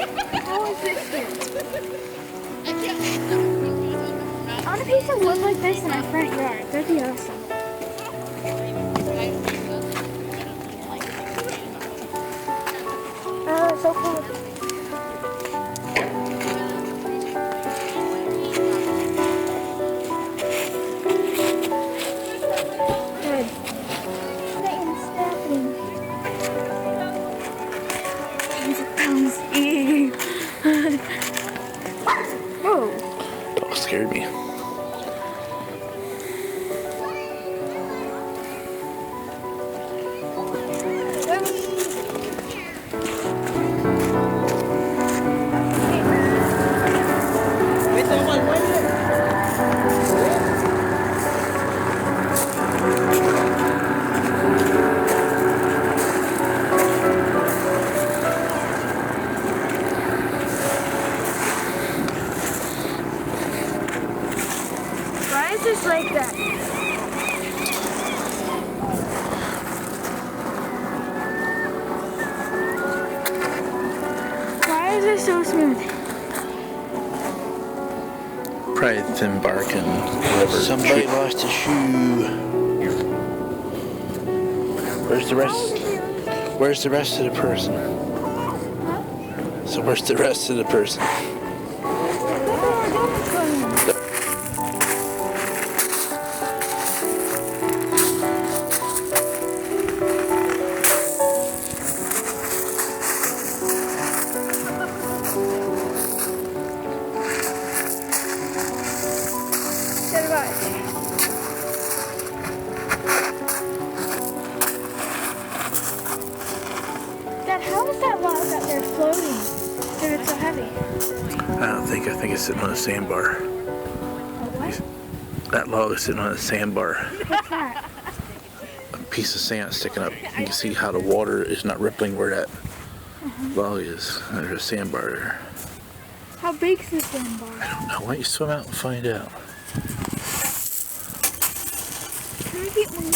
How is this here? I want a piece of wood like this in my front yard. That'd be awesome. Oh, it's so cool. Good. Knitting, snapping. Whoa. Dog scared me. Why is this like that? Why is it so smooth? Probably thin bark and whatever. Somebody lost a shoe. Where's the rest? Where's the rest of the person? So where's the rest of the person? Dad, how is that log that they're floating if it's so heavy? I think it's sitting on a sandbar. What? That log is sitting on a sandbar. What's that? A piece of sand sticking up. You can see how the water is not rippling where that log is. There's a sandbar there. How big's this sandbar? I don't know. Why don't you swim out and find out? Can I get one?